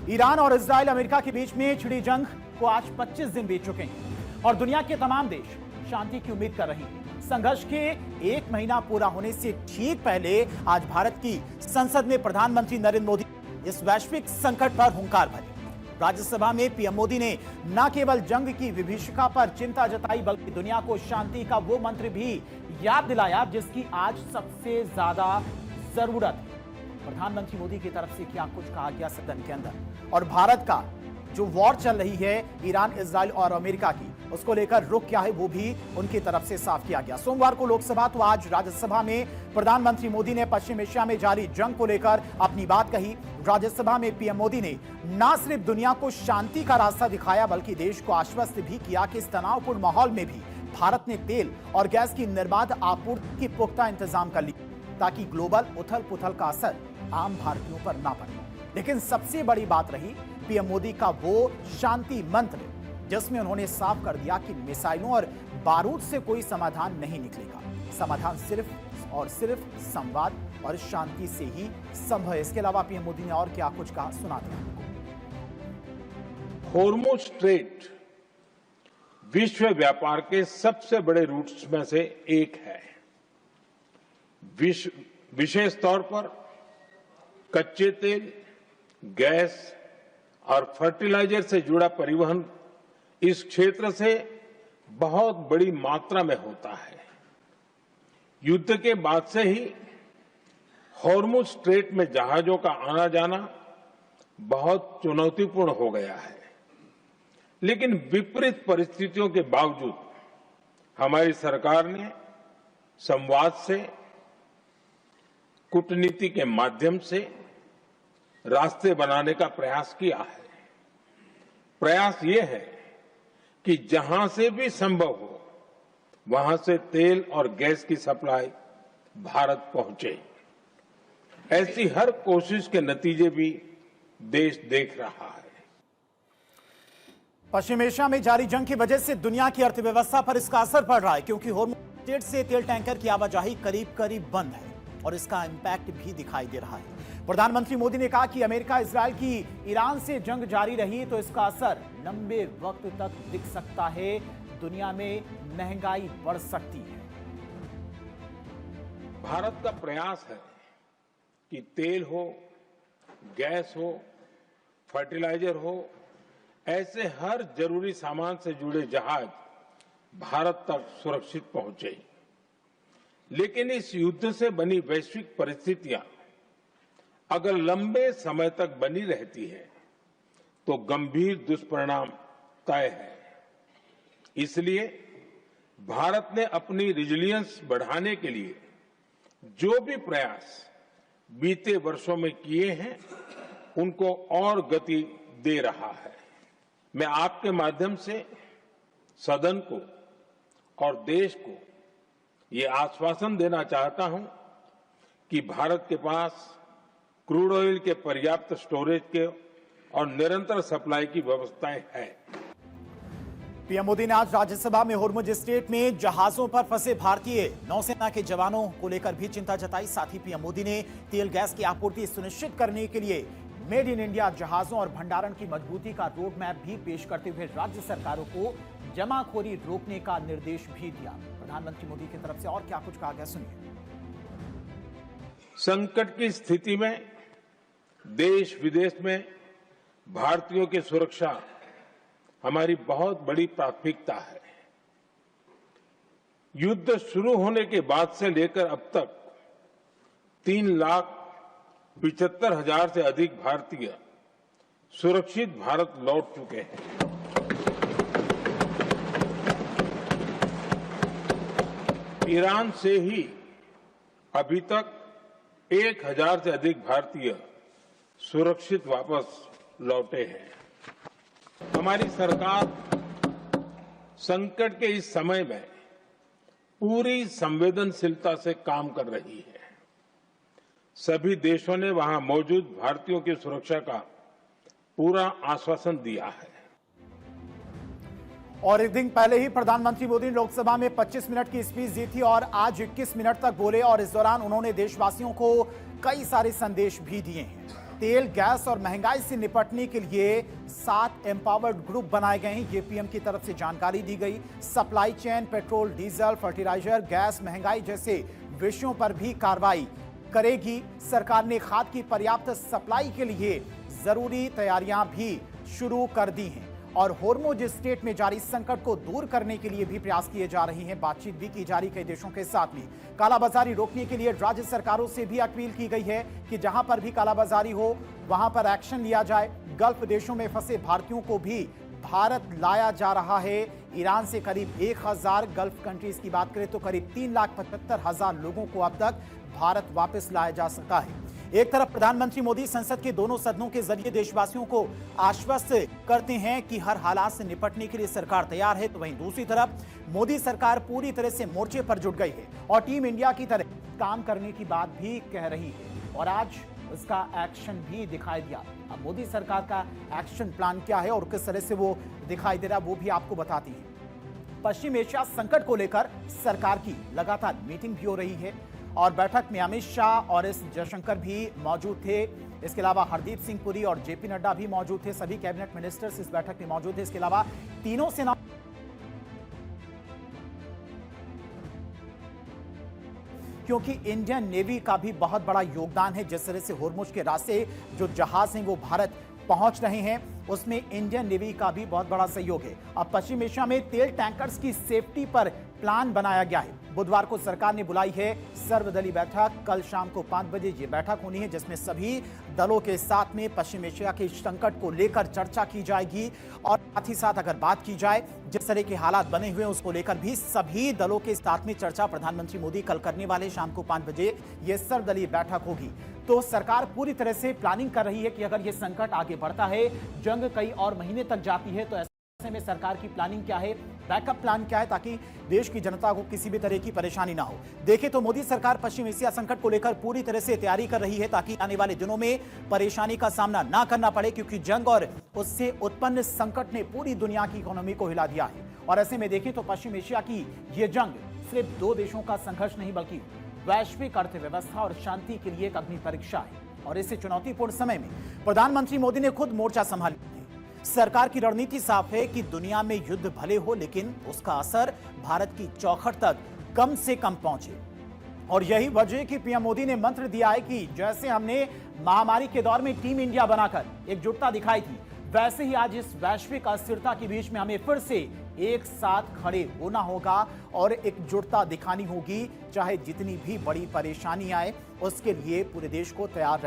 Iran और Israel America के बीच में छिड़ी जंग को आज 25 दिन बीत चुके हैं और दुनिया के तमाम देश शांति की उम्मीद कर रहे हैं। संघर्ष के एक महीना पूरा होने से ठीक पहले आज भारत की संसद में प्रधानमंत्री नरेंद्र मोदी इस वैश्विक संकट पर हुंकार भरी। राज्यसभा में पीएम मोदी ने न केवल जंग की विभीषिका पर चिंता जताई बल्कि दुनिया को शांति का वो मंत्र भी याद दिलाया जिसकी आज सबसे ज्यादा जरूरत है। प्रधानमंत्री मोदी की तरफ से क्या कुछ कहा गया सदन के अंदर, और भारत का जो वॉर चल रही है ईरान, इजराइल और अमेरिका की, उसको लेकर रुख क्या है वो भी उनकी तरफ से साफ किया गया। सोमवार को लोकसभा तो आज राज्यसभा में प्रधानमंत्री मोदी ने पश्चिम एशिया में जारी जंग को लेकर अपनी बात कही। राज्यसभा में पीएम मोदी ने न सिर्फ दुनिया को शांति का रास्ता दिखाया बल्कि देश को आश्वस्त भी किया कि इस तनावपूर्ण माहौल में भी भारत ने तेल और गैस की निर्बाध आपूर्ति की पुख्ता इंतजाम कर ली ताकि ग्लोबल उथल पुथल का असर आम भारतीयों पर ना पड़े। लेकिन सबसे बड़ी बात रही पीएम मोदी का वो शांति मंत्र जिसमें उन्होंने साफ कर दिया कि मिसाइलों और बारूद से कोई समाधान नहीं निकलेगा। समाधान सिर्फ और सिर्फ संवाद और शांति से ही संभव है। इसके अलावा पीएम मोदी ने और क्या कुछ कहा, सुनाते हैं आपको। हॉर्मुज़ स्ट्रेट विश्व व्यापार के सबसे बड़े रूट्स में से एक है। विशेष तौर पर कच्चे तेल, गैस और फर्टिलाइजर से जुड़ा परिवहन इस क्षेत्र से बहुत बड़ी मात्रा में होता है। युद्ध के बाद से ही हॉर्मुज़ स्ट्रेट में जहाजों का आना जाना बहुत चुनौतीपूर्ण हो गया है, लेकिन विपरीत परिस्थितियों के बावजूद हमारी सरकार ने संवाद से, कूटनीति के माध्यम से रास्ते बनाने का प्रयास किया है। प्रयास ये है कि जहां से भी संभव हो वहां से तेल और गैस की सप्लाई भारत पहुंचे। ऐसी हर कोशिश के नतीजे भी देश देख रहा है। पश्चिम एशिया में जारी जंग की वजह से दुनिया की अर्थव्यवस्था पर इसका असर पड़ रहा है क्योंकि हॉर्मुज़ स्ट्रेट से तेल टैंकर की आवाजाही करीब करीब बंद है और इसका इंपैक्ट भी दिखाई दे रहा है। प्रधानमंत्री मोदी ने कहा कि अमेरिका इजराइल की ईरान से जंग जारी रही तो इसका असर लंबे वक्त तक दिख सकता है। दुनिया में महंगाई बढ़ सकती है। भारत का प्रयास है कि तेल हो, गैस हो, फर्टिलाइजर हो, ऐसे हर जरूरी सामान से जुड़े जहाज भारत तक सुरक्षित पहुंचे। लेकिन इस युद्ध से बनी वैश्विक परिस्थितियां अगर लंबे समय तक बनी रहती है तो गंभीर दुष्परिणाम तय है। इसलिए भारत ने अपनी रेजिलियंस बढ़ाने के लिए जो भी प्रयास बीते वर्षों में किए हैं उनको और गति दे रहा है। मैं आपके माध्यम से सदन को और देश को ये आश्वासन देना चाहता हूं कि भारत के पास क्रूड ऑयल के पर्याप्त स्टोरेज के और निरंतर सप्लाई की व्यवस्थाएं हैं। पीएम मोदी ने आज राज्यसभा में हॉर्मुज़ स्ट्रेट में जहाजों पर फंसे भारतीय नौसेना के जवानों को लेकर भी चिंता जताई। साथ ही पीएम मोदी ने तेल गैस की आपूर्ति सुनिश्चित करने के लिए मेड इन इंडिया जहाजों और भंडारण की मजबूती का रोड मैप भी पेश करते हुए राज्य सरकारों को जमाखोरी रोकने का निर्देश भी दिया। प्रधानमंत्री मोदी की तरफ से और क्या कुछ कहा गया, सुनिए। संकट की स्थिति में देश विदेश में भारतीयों की सुरक्षा हमारी बहुत बड़ी प्राथमिकता है। युद्ध शुरू होने के बाद से लेकर अब तक 3,75,000 से अधिक भारतीय सुरक्षित भारत लौट चुके हैं। ईरान से ही अभी तक 1,000 से अधिक भारतीय सुरक्षित वापस लौटे हैं। हमारी सरकार संकट के इस समय में पूरी संवेदनशीलता से काम कर रही है। सभी देशों ने वहां मौजूद भारतीयों की सुरक्षा का पूरा आश्वासन दिया है। और एक दिन पहले ही प्रधानमंत्री मोदी ने लोकसभा में 25 मिनट की स्पीच दी थी और आज 21 मिनट तक बोले और इस दौरान उन्होंने देशवासियों को कई सारे संदेश भी दिए हैं। तेल, गैस और महंगाई से निपटने के लिए 7 एम्पावर्ड ग्रुप बनाए गए हैं। ये पीएम की तरफ से जानकारी दी गई। Supply chain, petrol, diesel, fertiliser, gas, महंगाई जैसे विषयों पर भी कार्रवाई करेगी। सरकार ने खाद की पर्याप्त सप्लाई के लिए जरूरी तैयारियां भी शुरू कर दी हैं और होर्मुज स्ट्रेट में जारी संकट को दूर करने के लिए भी प्रयास किए जा रहे हैं। बातचीत भी की जा रही कई देशों के साथ में। कालाबाजारी रोकने के लिए राज्य सरकारों से भी अपील की गई है कि जहां पर भी कालाबाजारी हो वहां पर एक्शन लिया जाए। गल्फ देशों में फंसे भारतीयों को भी भारत लाया जा रहा है। ईरान से करीब 1000, गल्फ कंट्रीज की बात करें तो करीब 3,75,000 लोगों को अब तक भारत वापस लाया जा सका है। एक तरफ प्रधानमंत्री मोदी संसद के दोनों सदनों के जरिए देशवासियों को आश्वस्त करते हैं कि हर हालात से निपटने के लिए सरकार तैयार है, तो वहीं दूसरी तरफ मोदी सरकार पूरी तरह से मोर्चे पर जुट गई है और टीम इंडिया की तरह काम करने की बात भी कह रही है और आज उसका एक्शन भी दिखाई दिया। अब मोदी सरकार का एक्शन प्लान क्या है और किस तरह से वो दिखाई दे रहा है वो भी आपको बताती है। पश्चिम एशिया संकट को लेकर सरकार की लगातार मीटिंग भी हो रही है और बैठक में अमित शाह और एस जयशंकर भी मौजूद थे। इसके अलावा हरदीप सिंह पुरी और जेपी नड्डा भी मौजूद थे। सभी कैबिनेट मिनिस्टर्स इस बैठक में मौजूद थे। इसके अलावा तीनों सेना क्योंकि इंडियन नेवी का भी बहुत बड़ा योगदान है। जिस तरह से होर्मुज के रास्ते जो जहाज हैं वो भारत पहुंच रहे हैं उसमें इंडियन नेवी का भी बहुत बड़ा सहयोग है। अब पश्चिम एशिया में तेल टैंकर्स की सेफ्टी पर प्लान बनाया गया है। बुधवार को सरकार ने बुलाई है सर्वदलीय बैठक। कल शाम को 5 बजे ये बैठक होनी है जिसमें सभी दलों के साथ में पश्चिम एशिया के संकट को लेकर चर्चा की जाएगी और साथ ही साथ अगर बात की जाए जिस तरह के हालात बने हुए हैं उसको लेकर भी सभी दलों के साथ में चर्चा प्रधानमंत्री मोदी कल करने वाले। शाम को 5 बजे ये सर्वदलीय बैठक होगी। तो सरकार पूरी तरह से प्लानिंग कर रही है कि अगर ये संकट आगे बढ़ता है, जंग कई और महीने तक जाती है, तो ऐसे में सरकार की प्लानिंग क्या है, बैकअप प्लान क्या है ताकि देश की जनता को किसी भी तरह की परेशानी ना हो। देखें तो मोदी सरकार पश्चिम एशिया संकट को लेकर पूरी तरह से तैयारी कर रही है ताकि आने वाले दिनों में परेशानी का सामना ना करना पड़े, क्योंकि जंग और उससे उत्पन्न संकट ने पूरी दुनिया की इकोनॉमी को हिला दिया है। और ऐसे में देखें तो पश्चिम एशिया की ये जंग सिर्फ 2 देशों का संघर्ष नहीं बल्कि वैश्विक अर्थव्यवस्था और शांति के लिए एक अग्नि परीक्षा है। और इस चुनौतीपूर्ण समय में प्रधानमंत्री मोदी ने खुद मोर्चा संभाला। सरकार की रणनीति साफ है कि दुनिया में युद्ध भले हो लेकिन उसका असर भारत की चौखट तक कम से कम पहुंचे। और यही वजह कि पीएम मोदी ने मंत्र दिया है कि जैसे हमने महामारी के दौर में टीम इंडिया बनाकर एकजुटता दिखाई थी, वैसे ही आज इस वैश्विक अस्थिरता के बीच में हमें फिर से एक साथ खड़े होना होगा और एकजुटता दिखानी होगी। चाहे जितनी भी बड़ी परेशानी आए उसके लिए पूरे देश को तैयार रहना